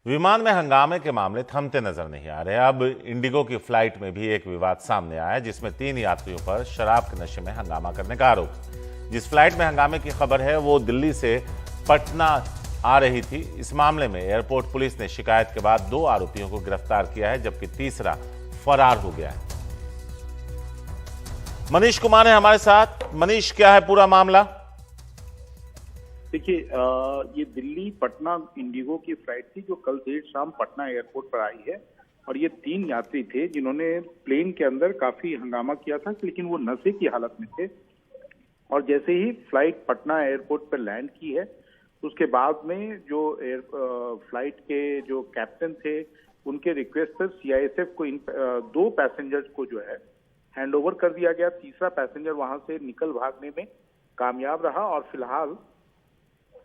विमान में हंगामे के मामले थमते नजर नहीं आ रहे। अब इंडिगो की फ्लाइट में भी एक विवाद सामने आया, जिसमें 3 यात्रियों पर शराब के नशे में हंगामा करने का आरोप। जिस फ्लाइट में हंगामे की खबर है वो दिल्ली से पटना आ रही थी। इस मामले में एयरपोर्ट पुलिस ने शिकायत के बाद 2 आरोपियों को गिरफ्तार किया है, जबकि तीसरा फरार हो गया है। मनीष कुमार है हमारे साथ। मनीष, क्या है पूरा मामला? देखिए, ये दिल्ली पटना इंडिगो की फ्लाइट थी जो कल देर शाम पटना एयरपोर्ट पर आई है। और ये 3 यात्री थे जिन्होंने प्लेन के अंदर काफी हंगामा किया था, लेकिन वो नशे की हालत में थे। और जैसे ही फ्लाइट पटना एयरपोर्ट पर लैंड की है, उसके बाद में जो फ्लाइट के जो कैप्टन थे, उनके रिक्वेस्ट पर सीआईएसएफ को इन 2 पैसेंजर्स को जो है हैंड ओवर कर दिया गया। तीसरा पैसेंजर वहां से निकल भागने में कामयाब रहा और फिलहाल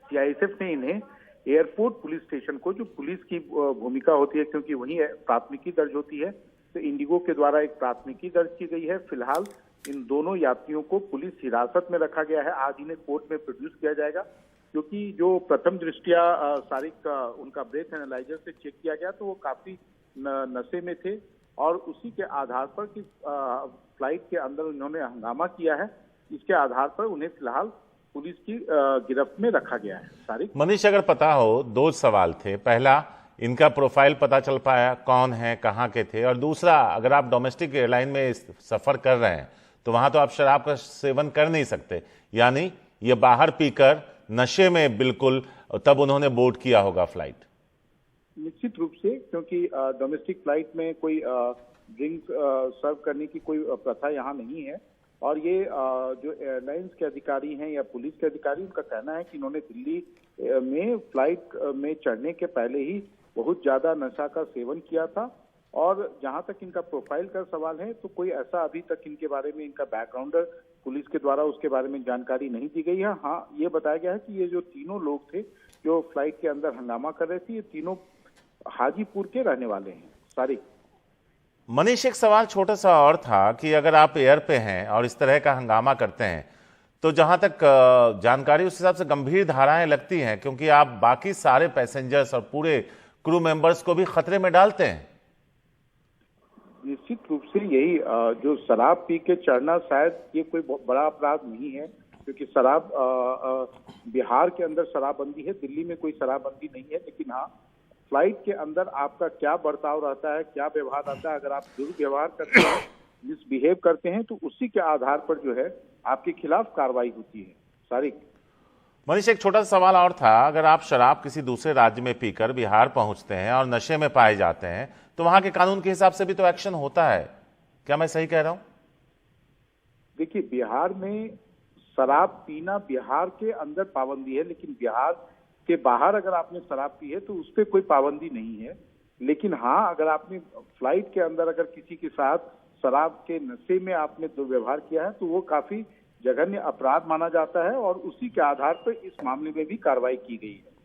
सीआईएसएफ ने इन्हें एयरपोर्ट पुलिस स्टेशन को, जो पुलिस की भूमिका होती है क्योंकि वहीं प्राथमिकी दर्ज होती है, तो इंडिगो के द्वारा एक प्राथमिकी दर्ज की गई है। फिलहाल इन दोनों यात्रियों को पुलिस हिरासत में रखा गया है। आज इन्हें कोर्ट में प्रोड्यूस किया जाएगा, क्योंकि जो प्रथम दृष्टया सारिक उनका ब्रेथ एनालाइजर से चेक किया गया तो वो काफी नशे में थे और उसी के आधार पर कि फ्लाइट के अंदर उन्होंने हंगामा किया है, इसके आधार पर उन्हें फिलहाल पुलिस की गिरफ्त में रखा गया है। सारिक, मनीष, अगर पता हो, 2 सवाल थे। पहला, इनका प्रोफाइल पता चल पाया, कौन है, कहाँ के थे? और दूसरा, अगर आप डोमेस्टिक एयरलाइन में सफर कर रहे हैं तो वहां तो आप शराब का सेवन कर नहीं सकते, यानी ये बाहर पीकर नशे में बिल्कुल, तब उन्होंने बोर्ड किया होगा फ्लाइट। निश्चित रूप से, क्योंकि डोमेस्टिक फ्लाइट में कोई ड्रिंक सर्व करने की कोई प्रथा यहाँ नहीं है। और ये जो एयरलाइंस के अधिकारी हैं या पुलिस के अधिकारी, उनका कहना है कि इन्होंने दिल्ली में फ्लाइट में चढ़ने के पहले ही बहुत ज्यादा नशा का सेवन किया था। और जहां तक इनका प्रोफाइल का सवाल है, तो कोई ऐसा अभी तक इनके बारे में, इनका बैकग्राउंडर पुलिस के द्वारा उसके बारे में जानकारी नहीं दी गई है। हाँ, ये बताया गया है कि ये जो तीनों लोग थे जो फ्लाइट के अंदर हंगामा कर रहे थे, ये तीनों हाजीपुर के रहने वाले हैं। सारी मनीष, एक सवाल छोटा सा और था कि अगर आप एयर पे हैं और इस तरह का हंगामा करते हैं तो जहां तक जानकारी, उस हिसाब से गंभीर धाराएं लगती हैं, क्योंकि आप बाकी सारे पैसेंजर्स और पूरे क्रू मेंबर्स को भी खतरे में डालते हैं। निश्चित रूप से यही जो शराब पी के चढ़ना, शायद ये कोई बड़ा अपराध नहीं है, क्योंकि शराब बिहार के अंदर शराबबंदी है, दिल्ली में कोई शराबबंदी नहीं है। लेकिन हाँ, फ्लाइट के अंदर आपका क्या बर्ताव रहता है, क्या व्यवहार रहता है, अगर आप दुर्व्यवहार करते हैं, मिसबिहेव करते हैं, तो उसी के आधार पर जो है आपके खिलाफ कार्रवाई होती है। सारिक, मनीष, एक छोटा सा सवाल और था। अगर आप शराब किसी दूसरे राज्य में पीकर बिहार पहुंचते हैं और नशे में पाए जाते हैं तो वहां के कानून के हिसाब से भी तो एक्शन होता है, क्या मैं सही कह रहा हूं? देखिए, बिहार में शराब पीना बिहार के अंदर पाबंदी है, लेकिन बिहार के बाहर अगर आपने शराब पी है तो उस पर कोई पाबंदी नहीं है। लेकिन हाँ, अगर आपने फ्लाइट के अंदर अगर किसी के साथ शराब के नशे में आपने दुर्व्यवहार किया है तो वो काफी जघन्य अपराध माना जाता है और उसी के आधार पर इस मामले में भी कार्रवाई की गई है।